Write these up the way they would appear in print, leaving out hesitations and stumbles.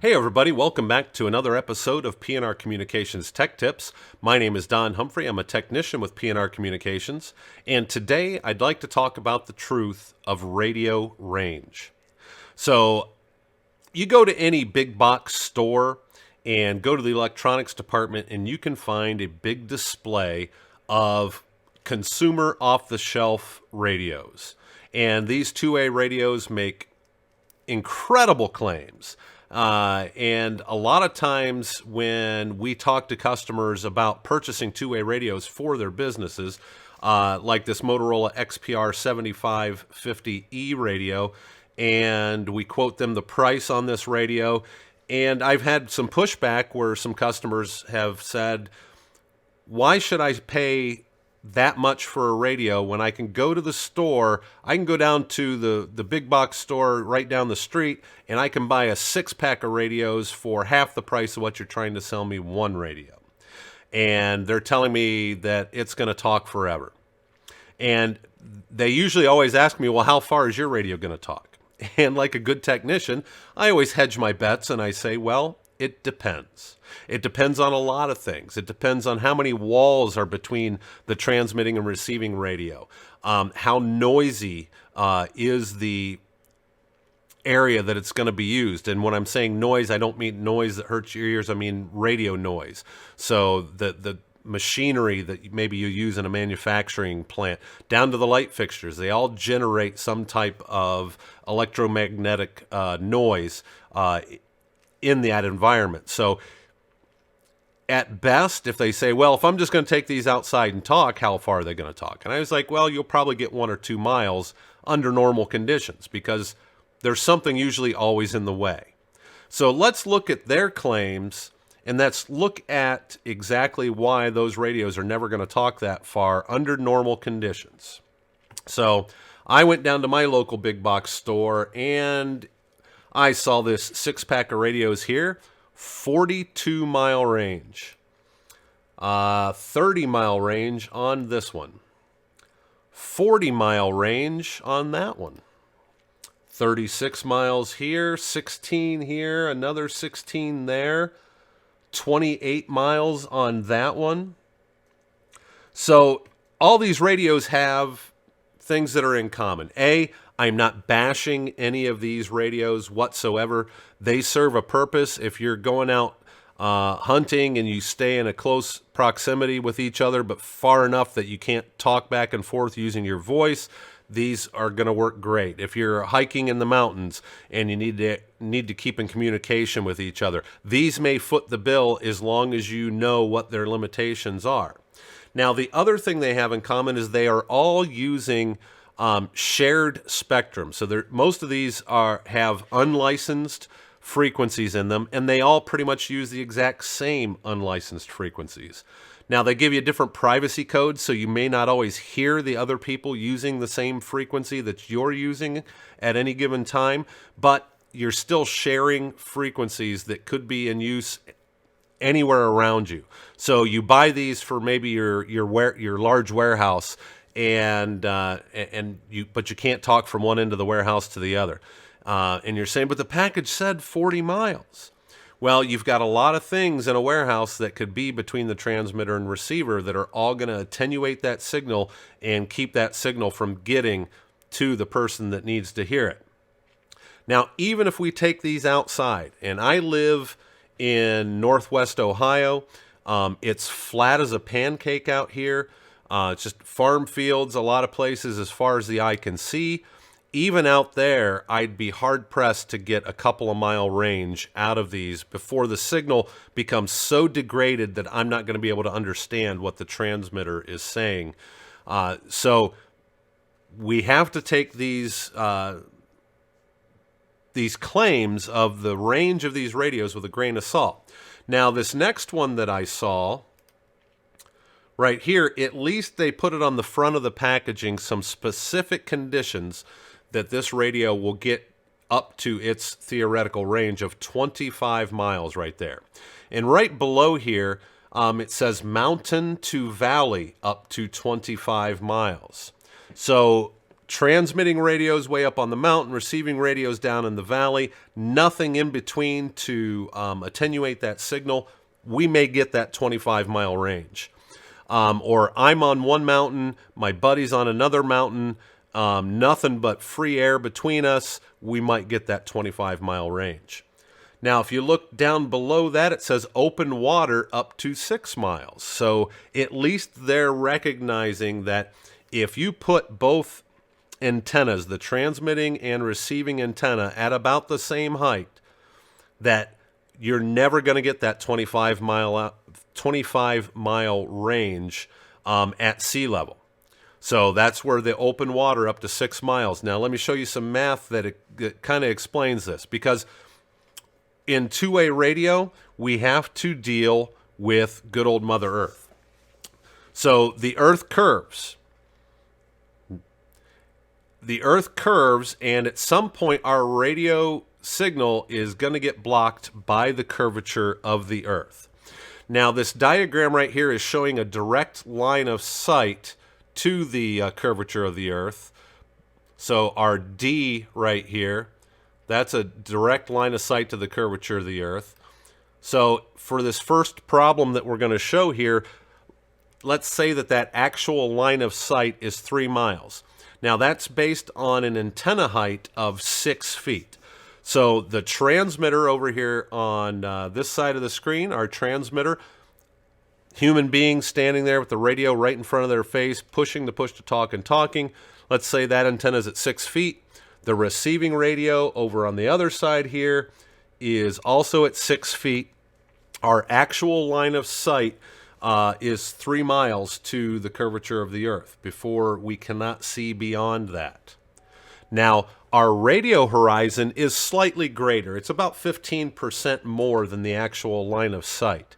Hey everybody, welcome back to another episode of P&R Communications Tech Tips. My name is Don Humphrey. I'm a technician with P&R Communications, and today I'd like to talk about the truth of radio range. So, you go to any big box store and go to the electronics department and you can find a big display of consumer off-the-shelf radios. And these two-way radios make incredible claims. And a lot of times when we talk to customers about purchasing two-way radios for their businesses, like this Motorola XPR 7550E radio, and we quote them the price on this radio, and I've had some pushback where some customers have said, why should I pay that much for a radio when I can go to the store? I can go down to the big box store right down the street and I can buy a 6-pack of radios for half the price of what you're trying to sell me one radio. And they're telling me that it's going to talk forever. And they usually always ask me, well, how far is your radio going to talk? And like a good technician, I always hedge my bets and I say, well, it depends. It depends on a lot of things. It depends on how many walls are between the transmitting and receiving radio. How noisy is the area that it's going to be used. And when I'm saying noise, I don't mean noise that hurts your ears. I mean radio noise. So the machinery that maybe you use in a manufacturing plant, down to the light fixtures, they all generate some type of electromagnetic noise in that environment. So at best, if they say, well, if I'm just going to take these outside and talk, how far are they going to talk? And I was like, well, you'll probably get 1 or 2 miles under normal conditions because there's something usually always in the way. So let's look at their claims and let's look at exactly why those radios are never going to talk that far under normal conditions. So I went down to my local big box store and I saw this 6-pack of radios here, 42-mile range, 30-mile range on this one, 40-mile range on that one, 36 miles here, 16 here, another 16 there, 28 miles on that one. So all these radios have things that are in common. I'm not bashing any of these radios whatsoever. They serve a purpose. If you're going out hunting and you stay in a close proximity with each other, but far enough that you can't talk back and forth using your voice, these are going to work great. If you're hiking in the mountains and you need to keep in communication with each other, these may foot the bill as long as you know what their limitations are. Now, the other thing they have in common is they are all using shared spectrum. So most of these have unlicensed frequencies in them, and they all pretty much use the exact same unlicensed frequencies. Now, they give you different privacy codes, so you may not always hear the other people using the same frequency that you're using at any given time, but you're still sharing frequencies that could be in use anywhere around you. So you buy these for maybe your large warehouse, but you can't talk from one end of the warehouse to the other. And you're saying, but the package said 40 miles. Well, you've got a lot of things in a warehouse that could be between the transmitter and receiver that are all going to attenuate that signal and keep that signal from getting to the person that needs to hear it. Now, even if we take these outside, and I live in Northwest Ohio, it's flat as a pancake out here. It's just farm fields, a lot of places as far as the eye can see. Even out there, I'd be hard-pressed to get a couple of mile range out of these before the signal becomes so degraded that I'm not going to be able to understand what the transmitter is saying. So we have to take these claims of the range of these radios with a grain of salt. Now, this next one that I saw right here, at least they put it on the front of the packaging, some specific conditions that this radio will get up to its theoretical range of 25 miles right there. And right below here, it says mountain to valley up to 25 miles. So transmitting radios way up on the mountain, receiving radios down in the valley, nothing in between to attenuate that signal, we may get that 25-mile range. Or I'm on one mountain, my buddy's on another mountain, nothing but free air between us, we might get that 25-mile range. Now, if you look down below that, it says open water up to 6 miles. So at least they're recognizing that if you put both antennas, the transmitting and receiving antenna, at about the same height, that you're never going to get that 25-mile range at sea level. So that's where the open water up to 6 miles. Now, let me show you some math that it kind of explains this, because in two-way radio, we have to deal with good old Mother Earth. So the Earth curves. The Earth curves, and at some point our radio signal is going to get blocked by the curvature of the Earth. Now, this diagram right here is showing a direct line of sight to the curvature of the Earth. So our D right here, that's a direct line of sight to the curvature of the Earth. So for this first problem that we're going to show here, let's say that that actual line of sight is 3 miles. Now that's based on an antenna height of 6 feet. So the transmitter over here on this side of the screen, our transmitter, human being standing there with the radio right in front of their face, pushing the push-to-talk and talking. Let's say that antenna is at 6 feet. The receiving radio over on the other side here is also at 6 feet. Our actual line of sight is 3 miles to the curvature of the Earth before we cannot see beyond that. Now, our radio horizon is slightly greater. It's about 15% more than the actual line of sight.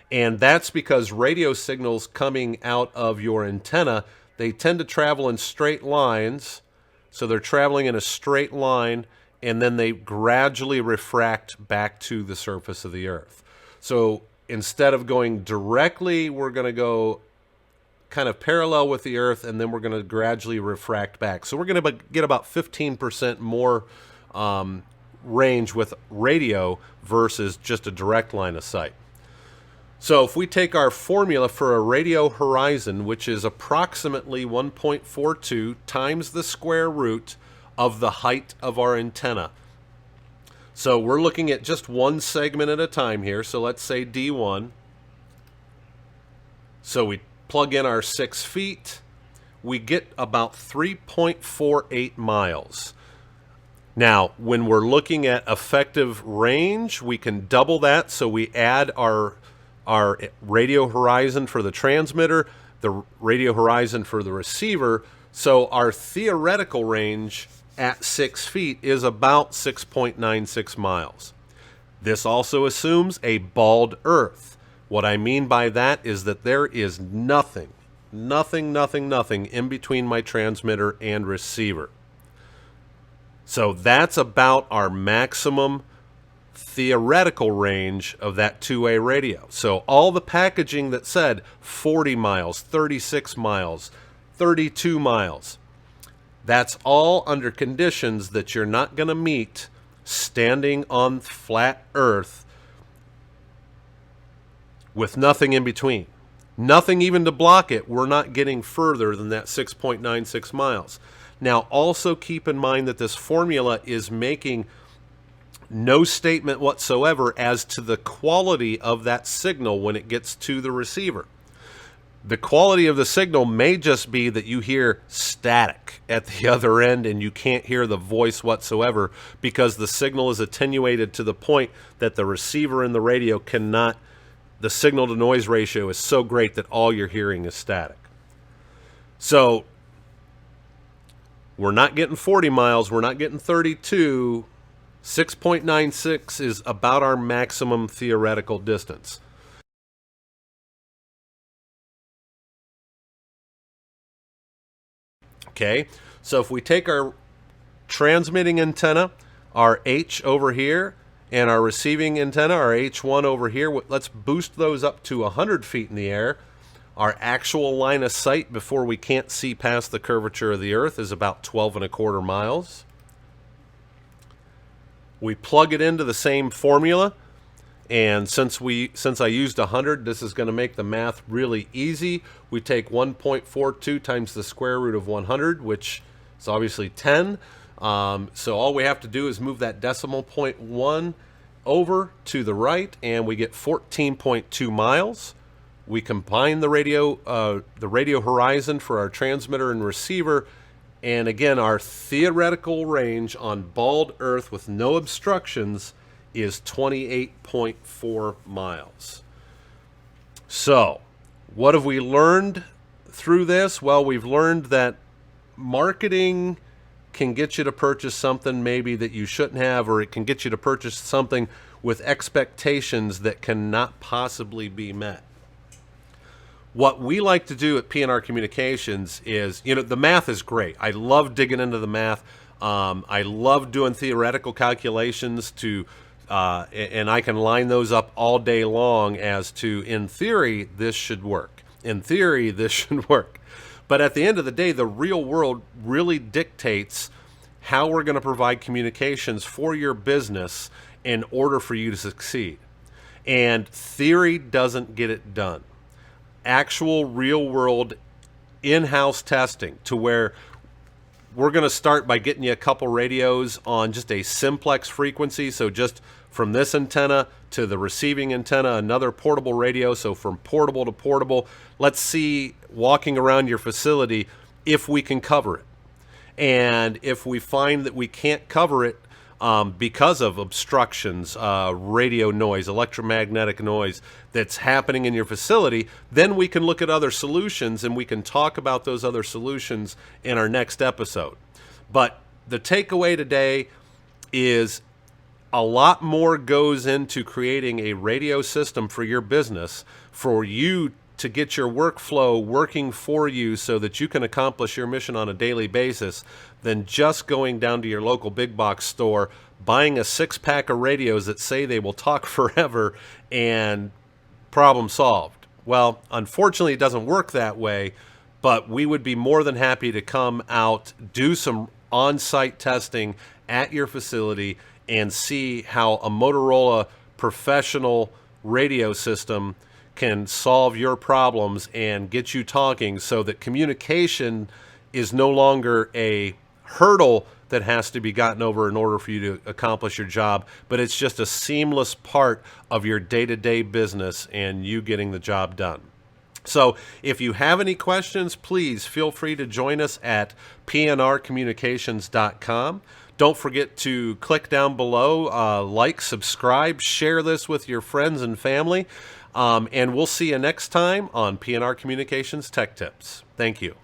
And that's because radio signals coming out of your antenna, they tend to travel in straight lines. So they're traveling in a straight line, and then they gradually refract back to the surface of the Earth. So instead of going directly, we're going to go kind of parallel with the Earth, and then we're going to gradually refract back. So we're going to get about 15% more range with radio versus just a direct line of sight. So if we take our formula for a radio horizon, which is approximately 1.42 times the square root of the height of our antenna. So we're looking at just one segment at a time here. So let's say D1. So we plug in our 6 feet. We get about 3.48 miles. Now, when we're looking at effective range, we can double that. So we add our radio horizon for the transmitter, the radio horizon for the receiver. So our theoretical range at 6 feet is about 6.96 miles. This also assumes a bald Earth. What I mean by that is that there is nothing in between my transmitter and receiver. So that's about our maximum theoretical range of that two-way radio. So all the packaging that said 40 miles, 36 miles, 32 miles, that's all under conditions that you're not going to meet standing on flat Earth with nothing in between. Nothing even to block it. We're not getting further than that 6.96 miles. Now, also keep in mind that this formula is making no statement whatsoever as to the quality of that signal when it gets to the receiver. The quality of the signal may just be that you hear static at the other end and you can't hear the voice whatsoever because the signal is attenuated to the point that the receiver and the radio cannot, the signal to noise ratio is so great that all you're hearing is static. So we're not getting 40 miles, we're not getting 32. 6.96 is about our maximum theoretical distance. Okay, so if we take our transmitting antenna, our H over here, and our receiving antenna, our H1 over here, let's boost those up to 100 feet in the air. Our actual line of sight before we can't see past the curvature of the Earth is about 12.25 miles. We plug it into the same formula, and since I used 100, this is going to make the math really easy. We take 1.42 times the square root of 100, which is obviously 10. So all we have to do is move that decimal point 1 over to the right, and we get 14.2 miles. We combine the radio horizon for our transmitter and receiver, and again, our theoretical range on bald Earth with no obstructions is 28.4 miles. So, what have we learned through this? Well, we've learned that marketing can get you to purchase something maybe that you shouldn't have, or it can get you to purchase something with expectations that cannot possibly be met. What we like to do at P&R Communications is, the math is great. I love digging into the math. I love doing theoretical calculations and I can line those up all day long as to, in theory, this should work. In theory, this should work. But at the end of the day, the real world really dictates how we're going to provide communications for your business in order for you to succeed. And theory doesn't get it done. Actual real world in-house testing, to where we're going to start by getting you a couple radios on just a simplex frequency. So just from this antenna to the receiving antenna, another portable radio. So from portable to portable, let's see, walking around your facility, if we can cover it. And if we find that we can't cover it because of obstructions, radio noise, electromagnetic noise that's happening in your facility, then we can look at other solutions, and we can talk about those other solutions in our next episode. But the takeaway today is a lot more goes into creating a radio system for your business, for you to get your workflow working for you so that you can accomplish your mission on a daily basis, than just going down to your local big box store, buying a 6-pack of radios that say they will talk forever, and problem solved. Well, unfortunately, it doesn't work that way, but we would be more than happy to come out, do some on-site testing at your facility, and see how a Motorola professional radio system can solve your problems and get you talking, so that communication is no longer a hurdle that has to be gotten over in order for you to accomplish your job, but it's just a seamless part of your day-to-day business and you getting the job done. So if you have any questions, please feel free to join us at pnrcommunications.com. Don't forget to click down below, like, subscribe, share this with your friends and family, and we'll see you next time on P&R Communications Tech Tips. Thank you.